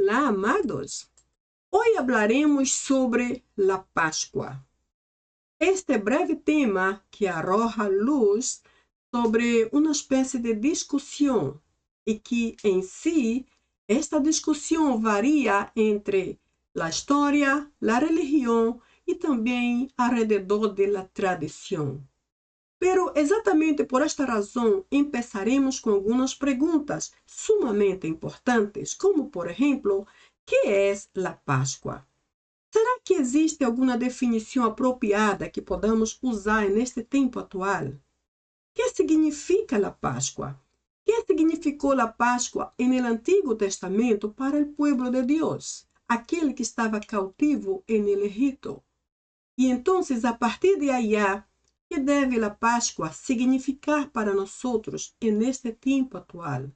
Olá, amados. Hoy hablaremos sobre la Pascua. Este breve tema que arroja luz sobre uma espécie de discussão e que, em si, esta discussão varia entre a história, a religião e também alrededor da tradição. Pero exatamente por esta razão, empezaremos com algumas perguntas sumamente importantes, como, por exemplo, ¿qué es la Páscoa? Será que existe alguma definição apropriada que podamos usar neste tempo atual? O que significa a Páscoa? O que significou a Páscoa no Antigo Testamento para o povo de Deus, aquele que estava cautivo no Egito? E então, a partir de aí, que deve a Páscoa significar para nós neste tempo atual?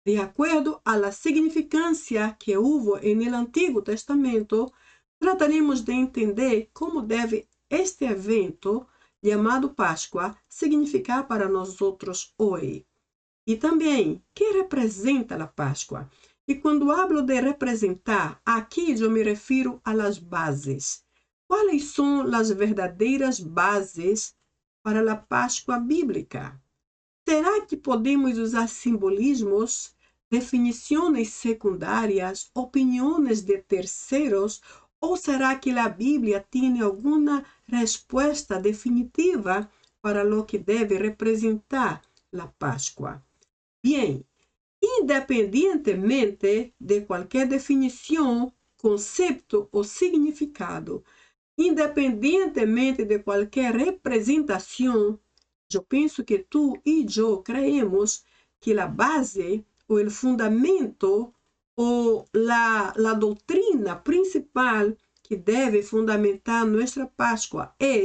De acordo à significância que houve no Antigo Testamento, trataremos de entender como deve este evento, chamado Páscoa, significar para nós hoje. E também, que representa a Páscoa? E quando hablo de representar, aqui eu me refiro às bases. Quais são as verdadeiras bases para a Páscoa bíblica? Será que podemos usar simbolismos, definições secundárias, opiniões de terceiros, ou será que a Bíblia tem alguma resposta definitiva para o que deve representar a Páscoa? Bem, independentemente de qualquer definição, conceito ou significado, independentemente de qualquer representação, eu penso que tu e eu creemos que a base, ou o fundamento, ou a doutrina principal que deve fundamentar nossa Páscoa é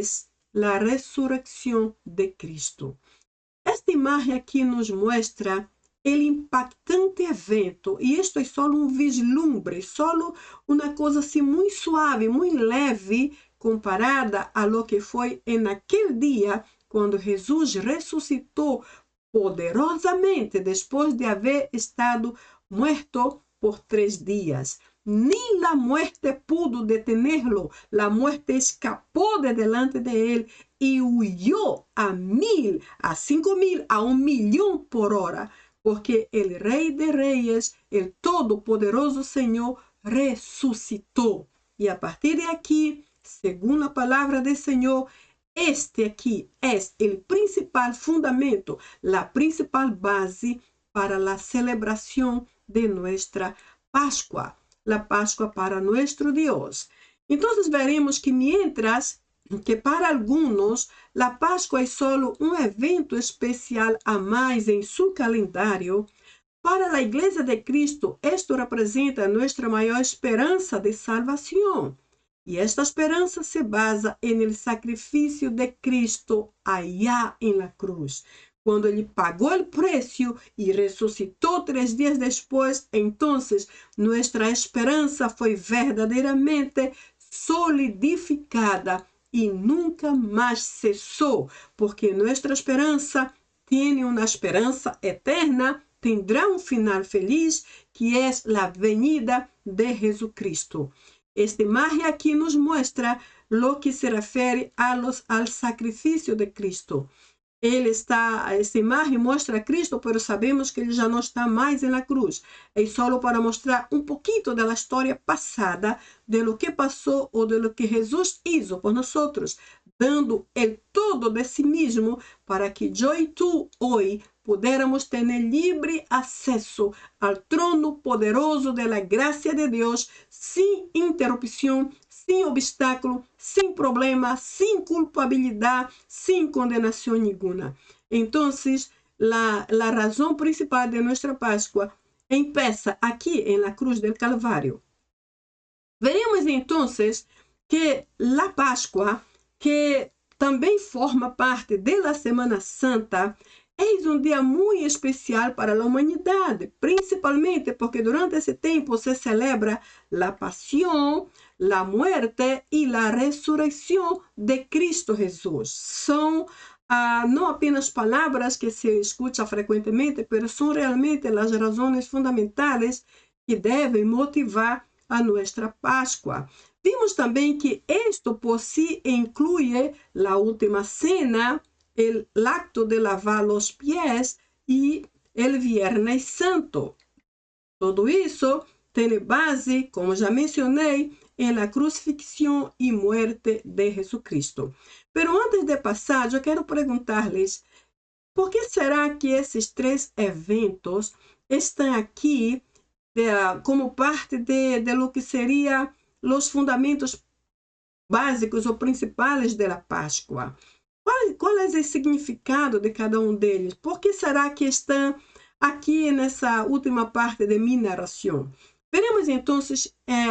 a ressurreição de Cristo. Esta imagem aqui nos mostra o impactante evento, e isto é só um vislumbre, só uma coisa assim muito suave, muito leve, comparada a lo que foi naquele dia, quando Jesus ressuscitou poderosamente depois de haver estado morto por 3 dias. Nem a muerte pudo detenerlo, a muerte escapou de delante de ele e huyó a 1000, a 5000, a 1.000.000 por hora, porque o Rei de Reis, o Todo-Poderoso Senhor, ressuscitou. E a partir de aqui, segundo a palavra do Senhor, este aqui é o principal fundamento, a principal base para a celebração de nossa Páscoa, a Páscoa para nosso Deus. Então, veremos que mientras que para alguns a Páscoa é só um evento especial a mais em seu calendário, para a Igreja de Cristo, isto representa nossa maior esperança de salvação. E esta esperança se basa no sacrifício de Cristo allá na cruz. Quando ele pagou o preço e ressuscitou 3 dias depois, então nossa esperança foi verdadeiramente solidificada e nunca mais cessou, porque nossa esperança tem uma esperança eterna, tendrá um final feliz, que é a venida de Jesus Cristo. Esta imagem aqui nos mostra o que se refere ao sacrifício de Cristo. Esta imagem mostra a Cristo, mas sabemos que ele já não está mais na cruz. É só para mostrar um pouquinho da história passada, de lo que passou ou de lo que Jesus hizo por nós, dando o todo de si mesmo para que eu e tu hoje pudiéramos ter livre acesso ao trono poderoso da graça de Deus, sem interrupção, sem obstáculo, sem problema, sem culpabilidade, sem condenação nenhuma. Então, a razão principal de nossa Páscoa empieza aqui na cruz del Calvário. Veremos então que a Páscoa, que também forma parte da Semana Santa, é um dia muito especial para a humanidade, principalmente porque durante esse tempo se celebra a paixão, a muerte e a ressurreição de Cristo Jesus. São não apenas palavras que se escutam frequentemente, mas são realmente as razões fundamentais que devem motivar a nossa Páscoa. Vimos também que isto por si inclui a última cena, o acto de lavar os pés e o Viernes Santo. Tudo isso tem base, como já mencionei, em la crucifixión y muerte de Jesucristo. Pero antes de passar, eu quero perguntar-lhes, por que será que esses três eventos estão aqui como parte de lo que seria os fundamentos básicos ou principais da Páscoa? Qual é o significado de cada um deles? Por que será que estão aqui nessa última parte de minha narração? Veremos então,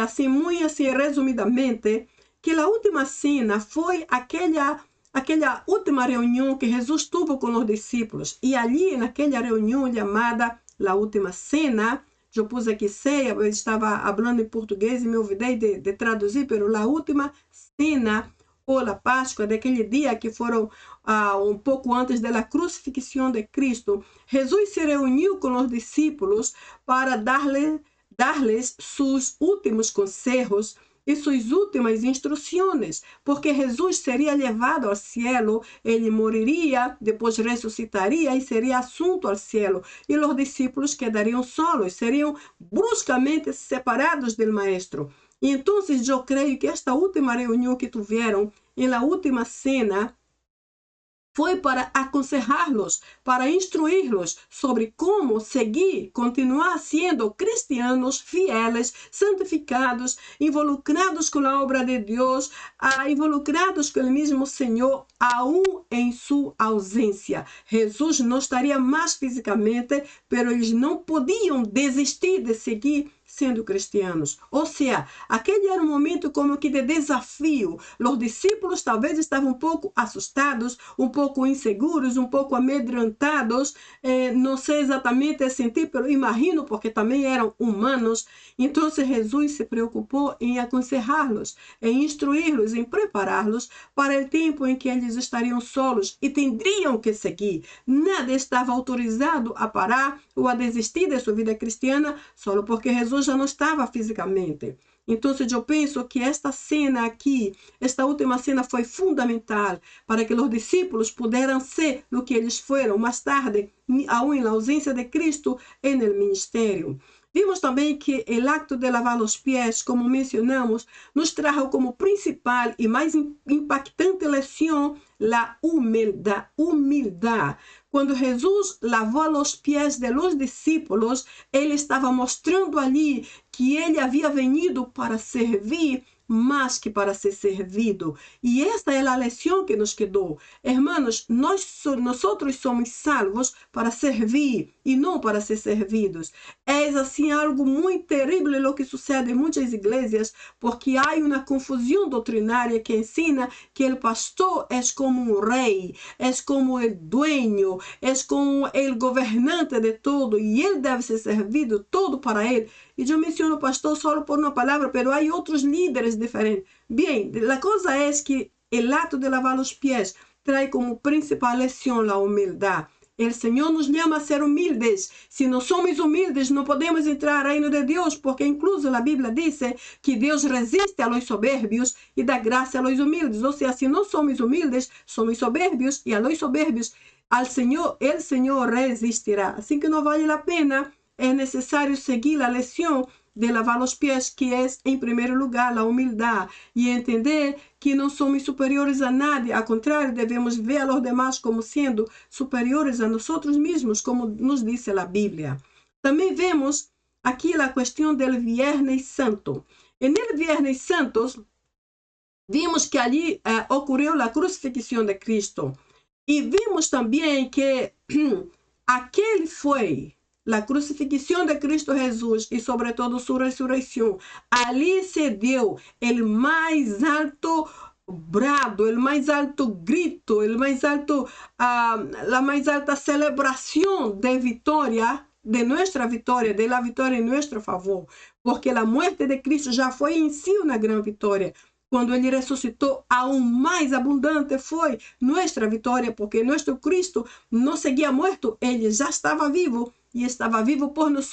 assim, muito assim, resumidamente, que a última cena foi aquela última reunião que Jesus teve com os discípulos. E ali, naquela reunião chamada a última cena, eu pus aqui ceia, eu estava falando em português e me olvidei de traduzir, mas a última cena ou a Páscoa, daquele dia que foram um pouco antes da crucifixão de Cristo, Jesus se reuniu com os discípulos para dar-lhes seus últimos conselhos e suas últimas instruções, porque Jesus seria levado ao cielo, ele moriria, depois ressuscitaria e seria assunto ao cielo, e os discípulos quedariam solos, seriam bruscamente separados do Maestro. E então, eu creio que esta última reunião que tiveram, em la última cena, foi para aconselhá-los, para instruí-los sobre como seguir, continuar sendo cristianos fiéis, santificados, involucrados com a obra de Deus, involucrados com o mesmo Senhor, aún em sua ausência. Jesus não estaria mais fisicamente, mas eles não podiam desistir de seguir sendo cristianos. Ou seja, aquele era um momento como que de desafio. Os discípulos talvez estavam um pouco assustados, um pouco inseguros, um pouco amedrontados, não sei exatamente sentir, mas imagino porque também eram humanos. Então Jesus se preocupou em aconselhá-los, em instruí-los, em prepará-los para o tempo em que eles estariam solos e teriam que seguir. Nada estava autorizado a parar ou a desistir de sua vida cristiana só porque Jesus já não estava fisicamente. Então, eu penso que esta cena aqui, esta última cena foi fundamental para que os discípulos pudessem ser o que eles foram mais tarde, aún na ausência de Cristo, no ministério. Vimos também que o acto de lavar os pés, como mencionamos, nos trajo como principal e mais impactante lição a humildade. Quando Jesus lavou os pés de los discípulos, ele estava mostrando ali que ele havia venido para servir mais que para ser servido. E esta é a lição que nos quedou. Hermanos, nós somos salvos para servir e não para ser servidos. É assim algo muito terrível o que sucede em muitas igrejas, porque há uma confusão doutrinária que ensina que o pastor é como um rei, é como o dueño, é como o governante de todo e ele deve ser servido todo para ele. E eu menciono o pastor só por uma palavra, mas há outros líderes diferentes. Bem, a coisa é que o ato de lavar os pés traz como principal lição a humildade. O Senhor nos chama a ser humildes. Se não somos humildes, não podemos entrar ao reino de Deus, porque incluso a Bíblia diz que Deus resiste a los soberbios e dá graça a los humildes. Ou seja, se não somos humildes, somos soberbios, e a los soberbios, o Senhor resistirá. Assim que não vale a pena. É necessário seguir a lição de lavar os pés, que é, em primeiro lugar, a humildade, e entender que não somos superiores a nada, ao contrário, devemos ver a los demás como sendo superiores a nós mesmos, como nos diz a Bíblia. Também vemos aqui a questão do Viernes Santo. E no Viernes Santo, vimos que ali ocorreu a crucifixão de Cristo. E vimos também que aquele foi a crucifixão de Cristo Jesus e, sobretudo, sua ressurreição. Ali se deu o mais alto brado, o mais alto grito, a mais alta celebração de vitória, de nossa vitória, de la vitória em nosso favor. Porque a morte de Cristo já foi em si uma grande vitória. Quando ele ressuscitou, aún mais abundante foi nossa vitória, porque nosso Cristo não seguia morto, ele já estava vivo. e estava vivo por nós,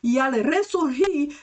e al ressurgir,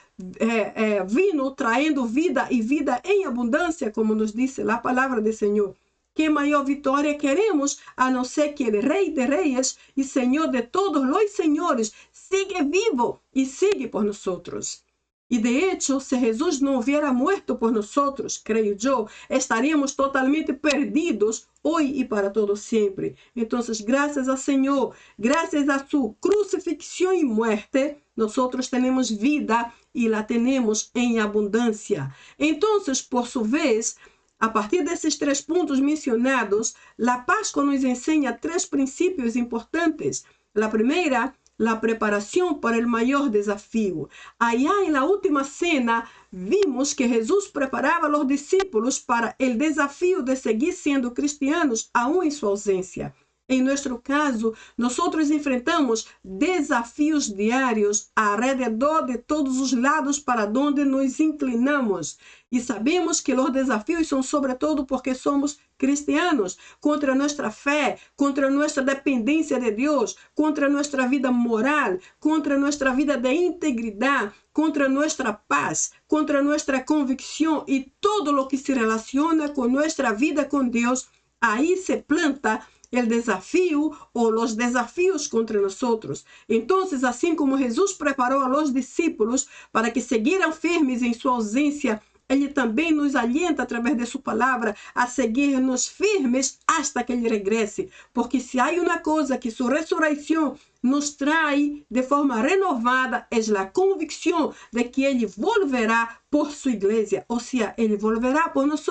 vino traindo vida e vida em abundância, como nos diz a palavra do Senhor. Que maior vitória queremos, a não ser que o Rei de Reis e Senhor de todos os senhores siga vivo e siga por nós. E de hecho, se Jesus não hubiera muerto por nós, creio eu, estaríamos totalmente perdidos hoje e para todo sempre. Então, graças ao Senhor, graças a sua crucifixão e muerte, nós temos vida e la temos em abundância. Então, por sua vez, a partir desses 3 pontos mencionados, a Páscoa nos ensina 3 princípios importantes. A primeira, la preparación para el mayor desafío. Allá en la última cena, vimos que Jesús preparaba a los discípulos para el desafío de seguir siendo cristianos aún en su ausencia. Em nosso caso, nós enfrentamos desafios diários alrededor de todos os lados para onde nos inclinamos. E sabemos que os desafios são sobretudo porque somos cristianos, contra nossa fé, contra nossa dependência de Deus, contra nossa vida moral, contra nossa vida de integridade, contra nossa paz, contra nossa convicção e todo o que se relaciona com nossa vida com Deus. Aí se planta el desafío o los desafíos contra nosotros. Entonces, así como Jesús preparó a los discípulos para que siguieran firmes en su ausencia, Ele também nos alienta através de sua palavra a seguirmos firmes hasta que Ele regrese. Porque se há uma coisa que sua ressurreição nos traz de forma renovada, é a convicção de que Ele volverá por sua igreja, ou seja, Ele volverá por nós.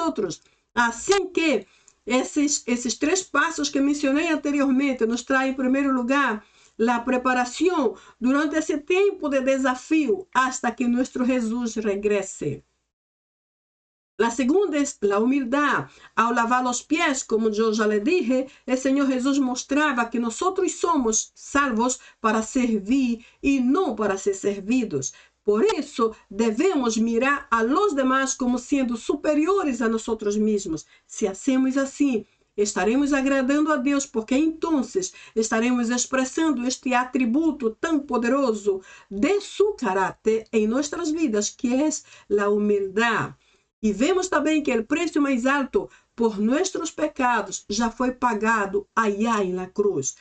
Assim que esses 3 passos que mencionei anteriormente nos trazem, em primeiro lugar, a preparação durante esse tempo de desafio hasta que nosso Jesus regrese. La segunda es la humildad. Ao lavar los pies, como yo ya le dije, el Señor Jesús mostraba que nosotros somos salvos para servir y no para ser servidos. Por eso debemos mirar a los demás como siendo superiores a nosotros mismos. Si hacemos así, estaremos agradando a Deus, porque então estaremos expressando este atributo tão poderoso de su caráter em nossas vidas, que é a humildade. E vemos também que o preço mais alto por nossos pecados já foi pagado allá em la cruz.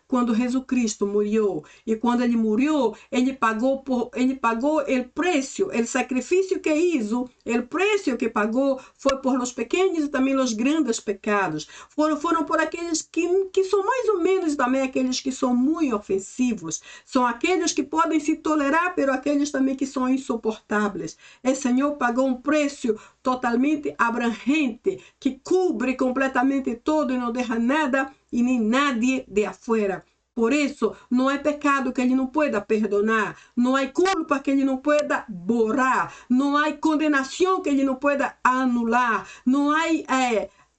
Quando Jesus Cristo morreu, e quando ele morreu, ele pagou o preço, o sacrifício que hizo, o preço que pagou foi por os pequenos e também os grandes pecados. Foram por aqueles que são mais ou menos também aqueles que são muito ofensivos. São aqueles que podem se tolerar, mas aqueles também que são insuportáveis. O Senhor pagou um preço totalmente abrangente, que cubre completamente todo e não deixa nada e nem nadie de afuera. Por isso, não há pecado que Ele não pueda perdonar, não há culpa que Ele não pueda borrar, não há condenação que Ele não pueda anular, não há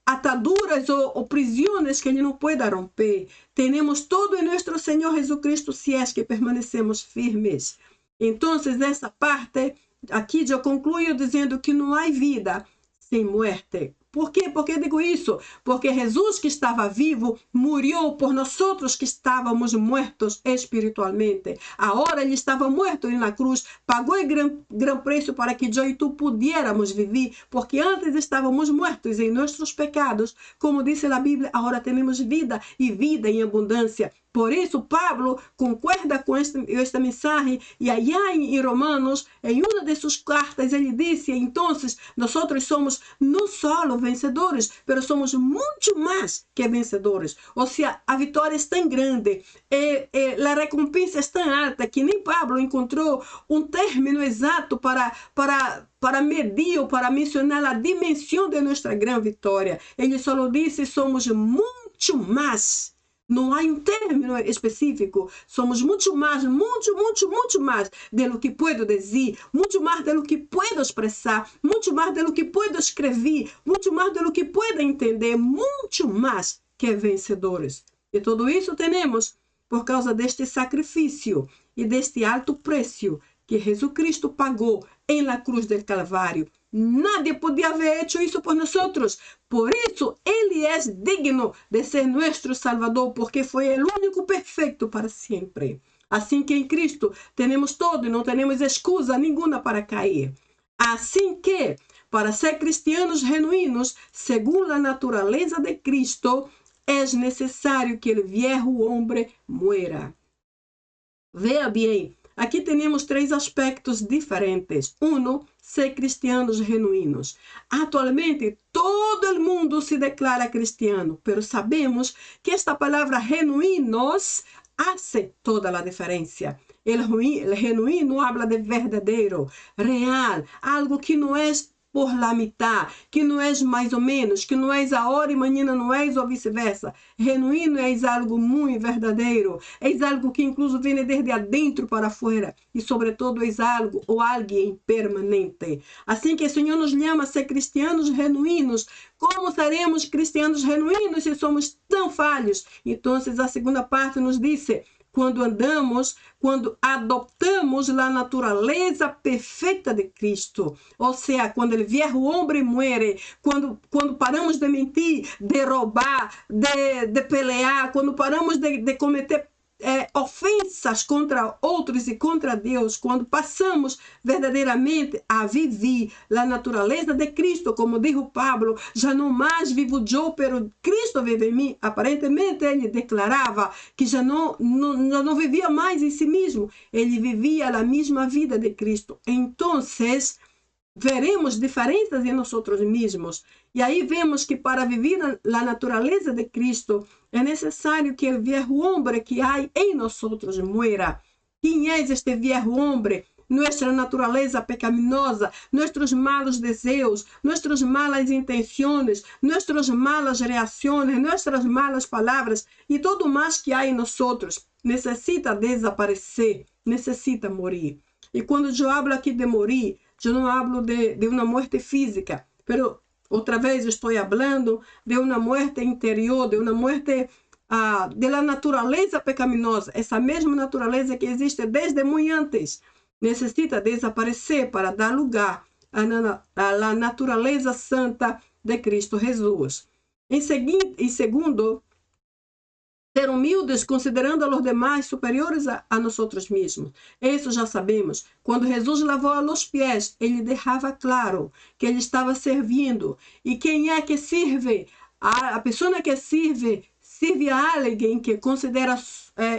ataduras ou prisões que Ele não pueda romper. Temos todo em nosso Senhor Jesucristo se é que permanecemos firmes. Então, essa parte aqui eu concluo dizendo que não há vida sem muerte. Por quê? Por que digo isso? Porque Jesus, que estava vivo, morreu por nós que estávamos mortos espiritualmente. Agora Ele estava morto na cruz, pagou o gran preço para que eu e tu pudiéramos viver, porque antes estávamos mortos em nossos pecados. Como diz a Bíblia, agora temos vida e vida em abundância. Por isso, Pablo concorda com esta mensagem, e allá em Romanos, em uma de suas cartas, ele disse: então, nós somos não só vencedores, mas somos muito mais que vencedores. Ou seja, a vitória é tão grande, a recompensa é tão alta, que nem Pablo encontrou um término exato para medir ou para mencionar a dimensão de nossa grande vitória. Ele só disse: somos muito mais. Não há um término específico. Somos muito mais do que puedo dizer, muito mais do que puedo expressar, muito mais do que puedo escrever, muito mais do que puedo entender, muito mais que vencedores. E tudo isso temos por causa deste sacrifício e deste alto preço que Jesus Cristo pagou em la cruz del Calvário. Nadie podia haber hecho isso por nós. Por isso, Ele é digno de ser nosso Salvador, porque foi o único perfeito para sempre. Assim que em Cristo temos todo e não temos excusa nenhuma para cair. Assim que, para ser cristianos genuínos, segundo a natureza de Cristo, é necessário que o viejo homem muera. Veja bem, aqui temos três aspectos diferentes. Um, ser cristianos genuínos. Atualmente, todo o mundo se declara cristiano, mas sabemos que esta palavra genuínos hace toda a diferença. El genuíno habla de verdadeiro, real, algo que não é por la mitad, que não é mais ou menos, que não é agora e amanhã não é, ou vice-versa. Genuíno é algo muito verdadeiro, é algo que incluso vem desde adentro para fora e, sobretudo, é algo ou alguém permanente. Assim que o Senhor nos chama a ser cristianos genuínos. Como seremos cristianos genuínos se somos tão falhos? Então, a segunda parte nos diz: quando adoptamos a natureza perfeita de Cristo, ou seja, quando o viejo homem muere, quando paramos de mentir, de roubar, de pelear, quando paramos de cometer ofensas contra outros e contra Deus, quando passamos verdadeiramente a viver a natureza de Cristo, como dijo Pablo, já não mais vivo eu, pero Cristo vive em mim. Aparentemente ele declarava que já não vivia mais em si mesmo, ele vivia a mesma vida de Cristo. Então, veremos diferenças em nós mesmos. E aí vemos que para viver a natureza de Cristo é necessário que o viejo homem que há em nós muera. Quem é este viejo homem? Nossa natureza pecaminosa, nossos malos desejos, nossas malas intenções, nossas malas reações, nossas malas palavras e tudo mais que há em nós necessita desaparecer, necessita morrer. E quando eu hablo aqui de morrer, eu não hablo de uma morte física, pero outra vez estou falando de uma morte interior, de uma morte de la natureza pecaminosa, essa mesma natureza que existe desde muito antes, necessita desaparecer para dar lugar à natureza santa de Cristo Jesus. Em segundo, ser humildes, considerando a los demás superiores a nós mesmos. Isso já sabemos. Quando Jesus lavou os pés, ele deixava claro que ele estava servindo. E quem é que serve? A pessoa que serve a alguém que considera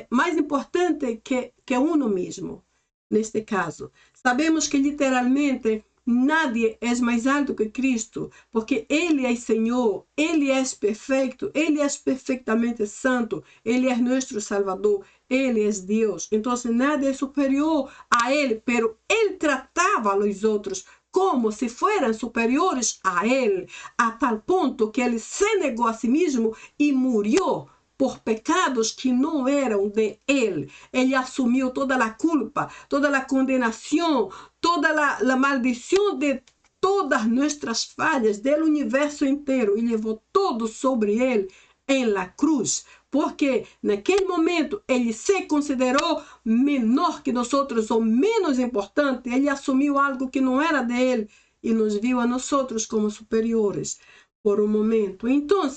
mais importante que uno mesmo. Neste caso, sabemos que literalmente nadie é mais alto que Cristo, porque Ele é Senhor, Ele é perfeito, Ele é perfeitamente santo, Ele é nosso Salvador, Ele é Deus. Então, nada é superior a Ele, pero Ele tratava os outros como se fueran superiores a Ele, a tal ponto que Ele se negou a si mesmo e morreu por pecados que não eram de Ele. Ele assumiu toda a culpa, toda a condenação, toda a maldição de todas nossas falhas do universo inteiro e levou tudo sobre Ele em la cruz. Porque naquele momento ele se considerou menor que nós outros ou menos importante. Ele assumiu algo que não era dele e nos viu a nós outros como superiores por um momento. Então,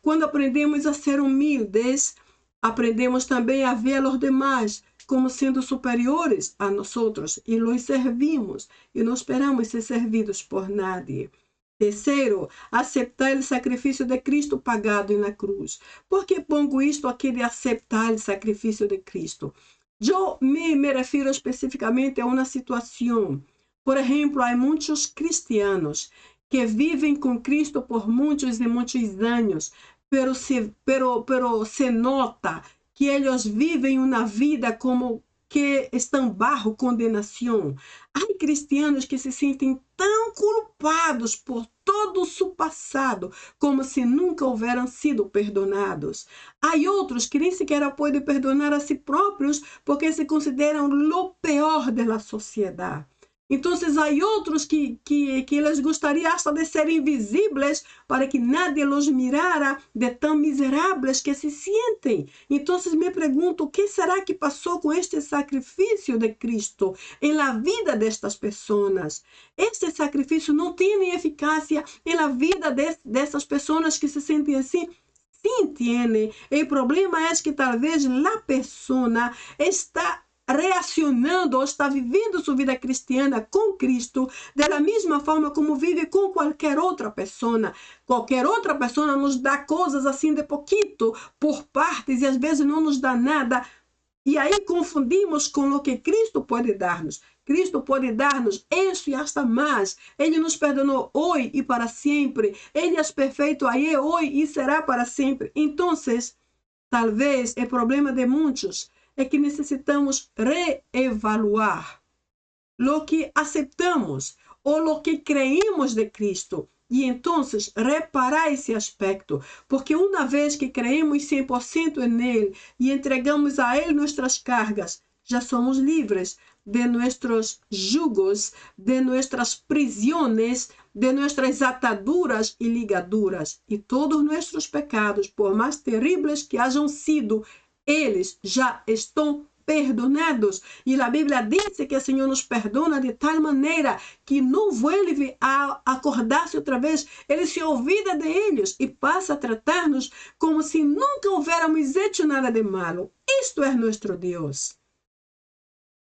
quando aprendemos a ser humildes, aprendemos também a ver os demais como sendo superiores a nós outros e los servimos e não esperamos ser servidos por nadie. Terceiro, aceitar o sacrifício de Cristo pagado na cruz. Por que pongo isto aqui de aceitar o sacrifício de Cristo? Eu me refiro especificamente a uma situação. Por exemplo, há muitos cristianos que vivem com Cristo por muitos e muitos anos, pero se nota que eles vivem uma vida como que estão bajo condenação. Há cristianos que se sentem tão culpados por todo o seu passado, como se nunca houveram sido perdonados. Há outros que nem sequer podem perdonar a si próprios, porque se consideram o pior da sociedade. Entonces hay otros que les gustaría hasta de ser invisibles para que nadie los mirara de tan miserables que se sienten. Entonces me pregunto, ¿qué será que pasó con este sacrificio de Cristo en la vida de estas personas? Este sacrificio no tiene eficacia en la vida de estas personas que se sienten así. Sim, tiene. El problema es que tal vez la persona está reaccionando ou está vivendo sua vida cristiana com Cristo da mesma forma como vive com qualquer outra pessoa. Qualquer outra pessoa nos dá coisas assim de pouquito, por partes, e às vezes não nos dá nada. E aí confundimos com o que Cristo pode dar-nos. Cristo pode dar-nos isso e hasta mais. Ele nos perdonou hoje e para sempre. Ele é perfeito aí hoje e será para sempre. Então, talvez o problema de muitos é que necessitamos reevaluar o que aceitamos ou o que creímos de Cristo. E então, reparar esse aspecto, porque uma vez que creemos 100% nele e entregamos a ele nossas cargas, já somos livres de nossos jugos, de nossas prisões, de nossas ataduras e ligaduras. E todos nossos pecados, por mais terríveis que hajam sido, eles já estão perdonados. E a Bíblia diz que o Senhor nos perdona de tal maneira que não vuelve a acordar-se outra vez. Ele se olvida de eles e passa a tratar-nos como se nunca houvéssemos hecho nada de malo. Isto é nosso Deus.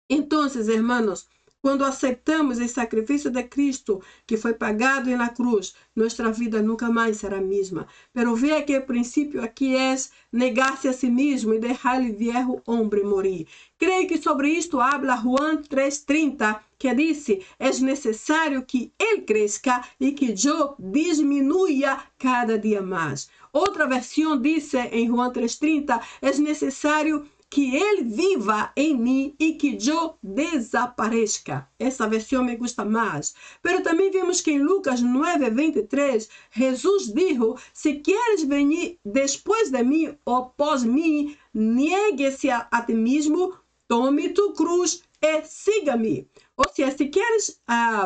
Então, hermanos, quando aceitamos o sacrifício de Cristo, que foi pagado na cruz, nossa vida nunca mais será a mesma. Pero veja que o princípio aqui é negar-se a si mesmo e deixar o viejo homem morir. Creio que sobre isto habla Juan 3:30, que disse: é necessário que ele cresça e que eu diminua cada dia mais. Outra versão diz em Juan 3:30, é necessário que ele viva em mim e que eu desapareça. Essa versão me gusta mais. Pero também vemos que em Lucas 9:23, Jesus disse: se queres venir depois de mim ou após mim, niegue-se a ti mesmo, tome tu cruz e siga-me. Ou seja, se queres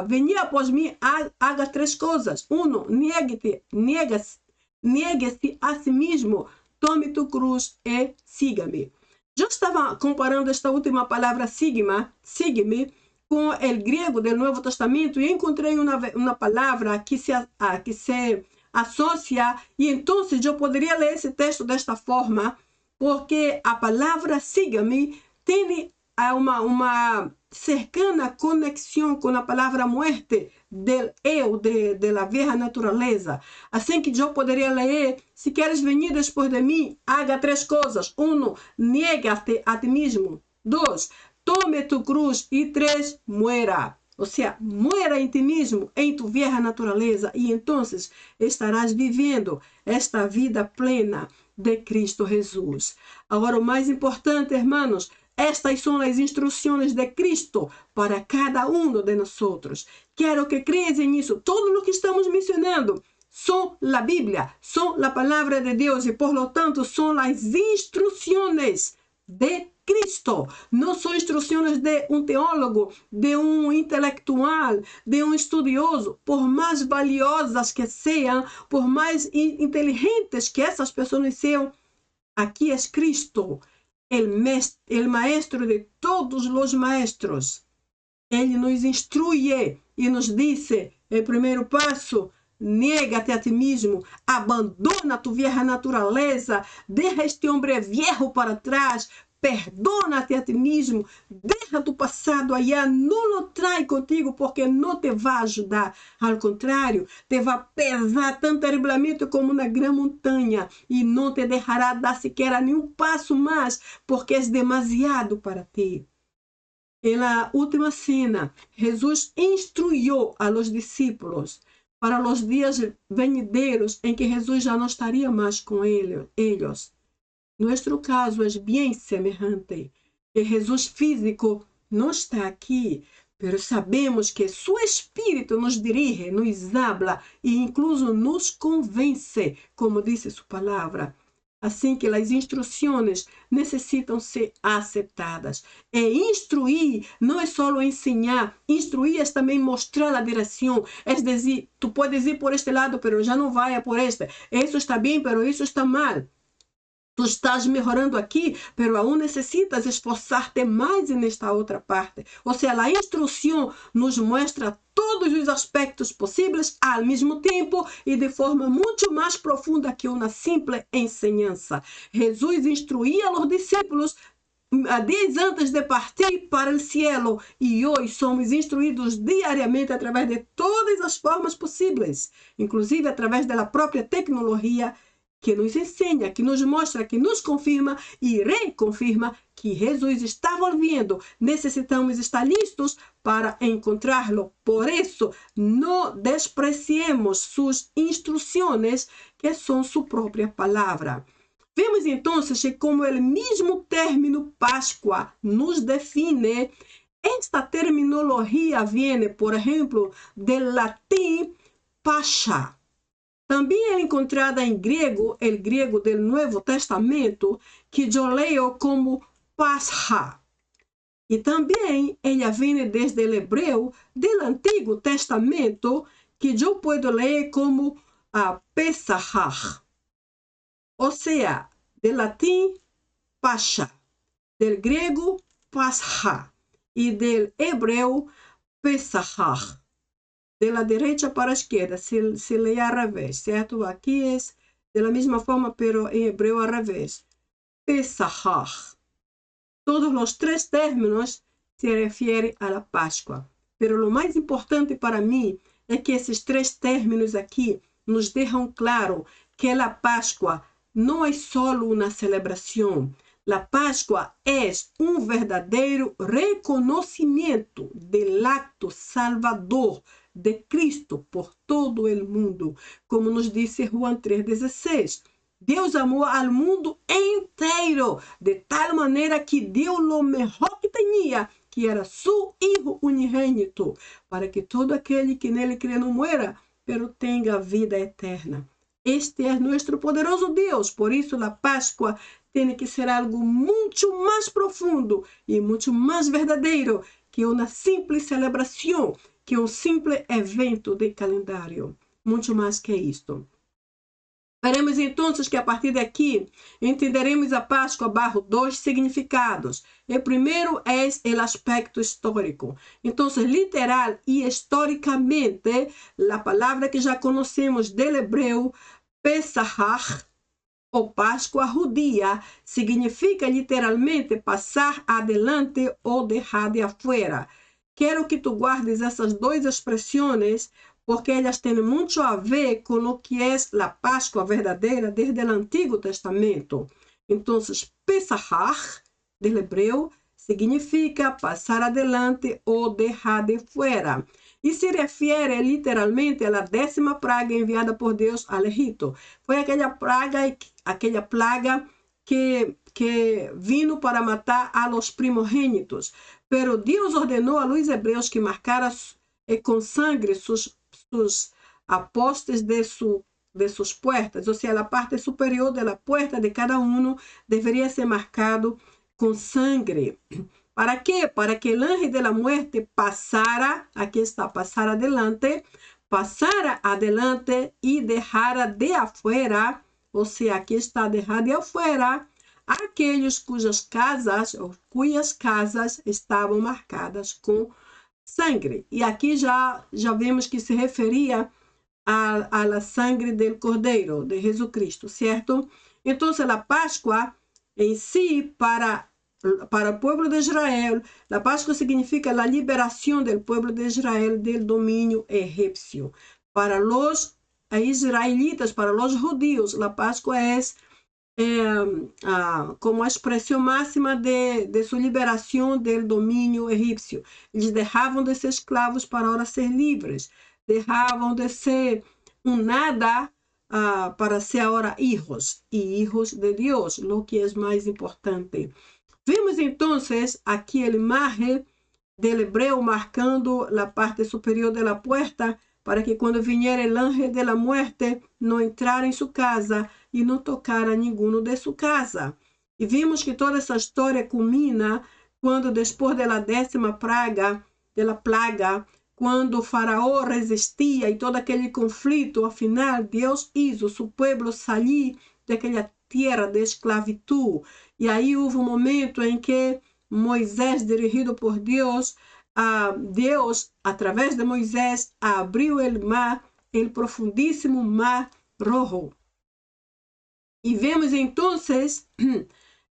venir após mim, haga 3 coisas. 1, niegue-se a si mesmo, tome tu cruz e siga-me. Eu estava comparando esta última palavra sigue-me, com o grego do Novo Testamento e encontrei uma palavra que se associa, e então eu poderia ler esse texto desta forma, porque a palavra siga-me tem uma cercana conexão com a palavra muerte del eu, de la vieja natureza. Assim que eu poderia ler: se queres venir depois de mim, haga 3 coisas. 1, niega-te a ti mesmo. 2, tome tu cruz. E 3, muera. Ou seja, muera em ti mesmo, em tu vieja natureza, e então estarás vivendo esta vida plena de Cristo Jesus. Agora, o mais importante, hermanos, estas são as instruções de Cristo para cada de nós. Quero que creas nisso. Tudo o que estamos mencionando são a Bíblia, são a palavra de Deus e, por lo tanto, são as instruções de Cristo. Não são instruções de teólogo, de intelectual, de estudioso. Por mais valiosas que sejam, por mais inteligentes que essas pessoas sejam, aqui é Cristo, el maestro de todos os maestros. Ele nos instrui e nos dice: el primeiro passo, niega-te a ti mesmo, abandona tu vieja natureza, deja este homem viejo para trás, perdona-te a ti mesmo, deixa tu passado allá, não lo trae contigo porque não te vai ajudar. Ao contrário, te vai pesar tão terrivelmente como uma grande montanha e não te deixará dar sequer nenhum passo mais porque é demasiado para ti. Na última cena, Jesus instruyó a los discípulos para os dias venideiros em que Jesus já não estaria mais com eles. Nosso caso é bem semelhante. Que Jesus físico não está aqui, mas sabemos que seu Espírito nos dirige, nos habla e incluso nos convence, como disse sua palavra. assim que as instruções necessitam ser aceptadas. E instruir não é só ensinar, instruir é também mostrar a direção. É dizer, tu podes ir por este lado, mas já não vai por este. Isso está bem, mas isso está mal. Tu estás melhorando aqui, mas aún necessitas esforçar-te mais nesta outra parte. Ou seja, a instrução nos mostra todos os aspectos possíveis ao mesmo tempo e de forma muito mais profunda que uma simples ensinança. Jesus instruía os discípulos 10 antes de partir para o cielo e hoje somos instruídos diariamente através de todas as formas possíveis, inclusive através da própria tecnologia que nos ensina, que nos mostra, que nos confirma e reconfirma que Jesus está volviendo. Necessitamos estar listos para encontrá-lo. Por isso, não despreciemos suas instruções, que são sua própria palavra. Vemos então que como o mesmo término Páscoa nos define, esta terminologia vem, por exemplo, do latim Pascha. Também é encontrada em grego, o grego do Novo Testamento, que eu leio como Pascha. E também ela vem desde o hebreu do Antigo Testamento, que eu posso ler como Pesach. Ou seja, do latim Pascha, do grego Pascha e do hebreu Pesach. De la derecha para a esquerda, se lê ao revés, certo? Aqui é da mesma forma, pero em hebreu ao revés. Pesach. Todos os três términos se referem à Páscoa. Pero o mais importante para mim é que esses três términos aqui nos deixam claro que a Páscoa não é só uma celebração. A Páscoa é verdadeiro reconhecimento do acto salvador de Cristo por todo o mundo. Como nos disse João 3,16. Deus amou ao mundo inteiro, de tal maneira que deu o melhor que tinha, que era seu Filho unigênito, para que todo aquele que nele crê não muera, pero tenha vida eterna. Este é nosso poderoso Deus, por isso a Páscoa tem que ser algo muito mais profundo e muito mais verdadeiro que uma simples celebração, que um simples evento de calendário. Muito mais que isto. Veremos então que a partir daqui entenderemos a Páscoa bajo dois significados. O primeiro é o aspecto histórico. Então, literal e historicamente, a palavra que já conhecemos do hebreu, Pesach, ou Páscoa judia, significa literalmente passar adelante ou deixar de afuera. Quero que tu guardes essas duas expressões, porque elas têm muito a ver com o que é a Páscoa verdadeira desde o Antigo Testamento. Então, Pesach, do hebreu, significa passar adelante ou deixar de fora. E se refere literalmente à 10ª praga enviada por Deus ao Egito. Foi aquela praga que vino para matar a los primogênitos. Pero Deus ordenou a los hebreus que marcaram com sangue sus apostes de sus puertas. Ou seja, a parte superior da puerta de cada deveria ser marcado com sangue. ¿Para quê? Para que o anjo de la muerte passara, aqui está, passara adelante e deixara de afuera, ou seja, aqui está, deixar de afuera, aqueles cujas casas estavam marcadas com sangue. E aqui já vemos que se referia à sangue do Cordeiro, de Jesus Cristo, certo? Então, a Páscoa em si, para o povo de Israel, a Páscoa significa a liberação do povo de Israel do domínio egípcio. Para os israelitas, para os judeus, a Páscoa é como a expressão máxima de sua liberação do domínio egípcio. Eles deixavam de ser escravos para agora ser livres. Deixavam de ser nada para ser agora hijos de Deus, o que é mais importante. Vimos então aqui a imagem do hebreu marcando a parte superior da porta para que quando viniera o anjo de la muerte não entrara em sua casa e não tocar a ninguno de sua casa. E vimos que toda essa história culmina quando, depois da 10ª plaga, quando o faraó resistia e todo aquele conflito, afinal, Deus hizo seu povo sair daquela terra de esclavitud. E aí houve um momento em que Moisés, dirigido por Deus, através de Moisés, abriu o mar, o profundíssimo mar Rojo. E vemos então,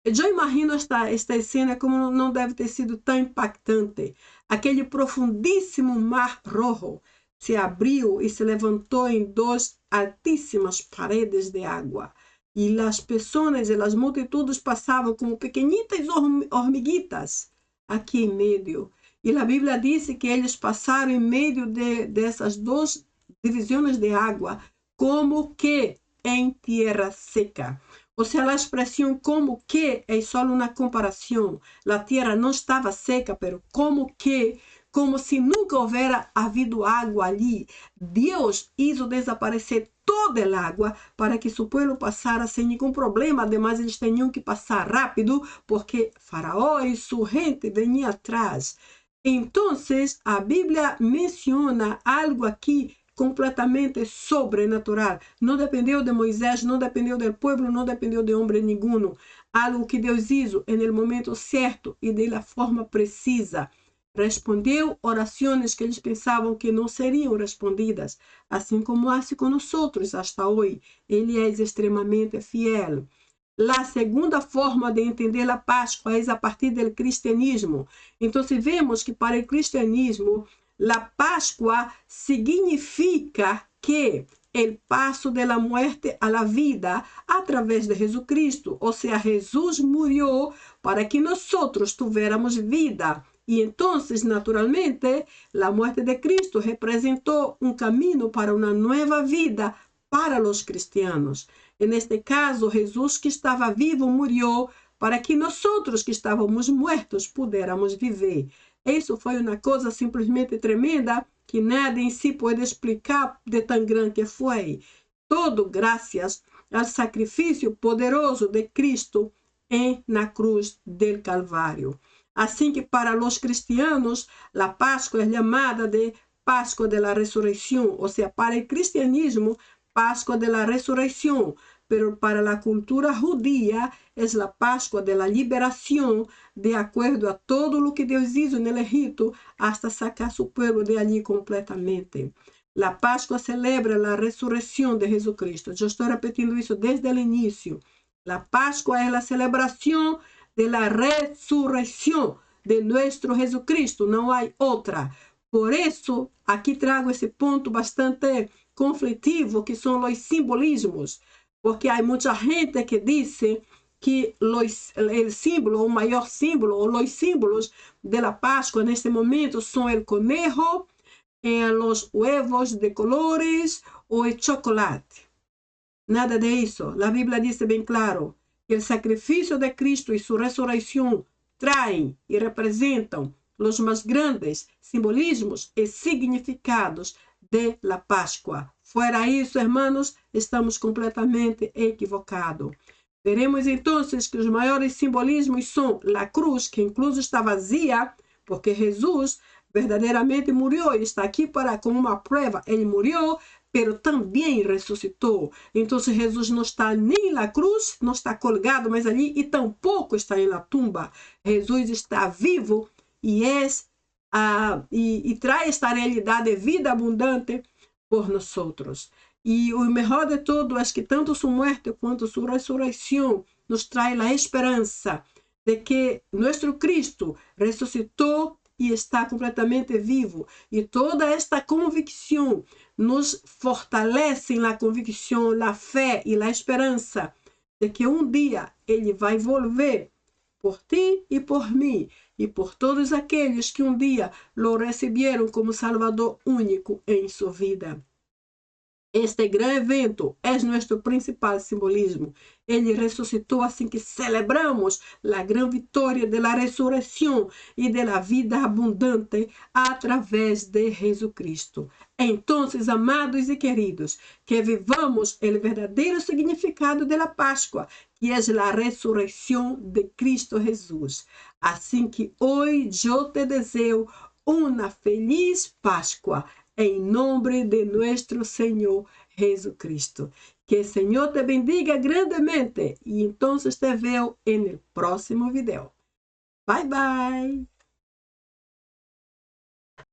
eu imagino esta cena como não deve ter sido tão impactante. Aquele profundíssimo mar Rojo se abriu e se levantou em 2 altíssimas paredes de água. E as pessoas e as multitudes passavam como pequenitas hormiguitas aqui em meio. E a Bíblia diz que eles passaram em meio dessas 2 divisões de água, como que em terra seca. Ou seja, a expressão como que é só uma comparação. A terra não estava seca, mas como se nunca houvera havido água ali. Deus hizo desaparecer toda a água para que seu povo passara sem nenhum problema. Ademais, eles tinham que passar rápido, porque Faraó e sua gente veniam atrás. Então, a Bíblia menciona algo aqui completamente sobrenatural. Não dependeu de Moisés, não dependeu do povo, não dependeu de homem nenhum. Algo que Deus hizo no momento certo e de la forma precisa. Respondeu orações que eles pensavam que não seriam respondidas, assim como hace com nós hasta hoje. Ele é extremamente fiel. A segunda forma de entender a Páscoa é a partir do cristianismo. Então, vemos que para o cristianismo, a Páscoa significa que o passo da morte à vida através de Jesucristo. Ou seja, Jesus morreu para que nós tivéssemos vida. E então, naturalmente, a morte de Cristo representou um caminho para uma nova vida para os cristianos. Neste caso, Jesus, que estava vivo, morreu para que nós que estávamos mortos pudéssemos viver. Isso foi uma coisa simplesmente tremenda que nada em si pode explicar de tão grande que foi. Todo graças ao sacrifício poderoso de Cristo na cruz del Calvário. Assim que para os cristianos, a Páscoa é chamada de Páscoa de la Resurrección, ou seja, para o cristianismo, Páscoa de la Resurrección, pero para la cultura judía es la Pascua de la liberación, de acuerdo a todo lo que Dios hizo en el Egipto hasta sacar su pueblo de allí completamente. La Pascua celebra la resurrección de Jesucristo. Yo estoy repitiendo eso desde el inicio. La Pascua es la celebración de la resurrección de nuestro Jesucristo. No hay otra. Por eso, aquí traigo esse ponto bastante conflitivo, que são os simbolismos, porque há muita gente que diz que o símbolo, o maior símbolo, ou os símbolos da Páscoa neste momento são o conejo, os huevos de colores ou o chocolate. Nada de isso. A Bíblia diz bem claro que o sacrifício de Cristo e sua ressurreição traem e representam os mais grandes simbolismos e significados de la Páscoa. Fora isso, hermanos, estamos completamente equivocados. Veremos então que os maiores simbolismos são a cruz, que incluso está vazia, porque Jesus verdadeiramente morreu e está aqui como uma prova. Ele morreu, mas também ressuscitou. Então, Jesus não está nem na cruz, não está colgado mais ali, e tampouco está na tumba. Jesus está vivo e traz esta realidade de vida abundante por nós. E o melhor de tudo é que tanto sua morte quanto sua ressurreição nos traz a esperança de que nosso Cristo ressuscitou e está completamente vivo. E toda esta convicção nos fortalece na convicção, na fé e na esperança de que um dia Ele vai volver por ti e por mim, e por todos aqueles que um dia lo receberam como Salvador único em sua vida. Este gran evento é nosso principal simbolismo. Ele ressuscitou assim que celebramos a grande vitória da ressurreição e da vida abundante através de Jesucristo. Então, amados e queridos, que vivamos o verdadeiro significado da Páscoa, que é a ressurreição de Cristo Jesus. Assim que hoje eu te desejo uma feliz Páscoa, em nome de nosso Senhor Jesucristo. Que o Senhor te bendiga grandemente e então te veo no próximo vídeo. Bye, bye!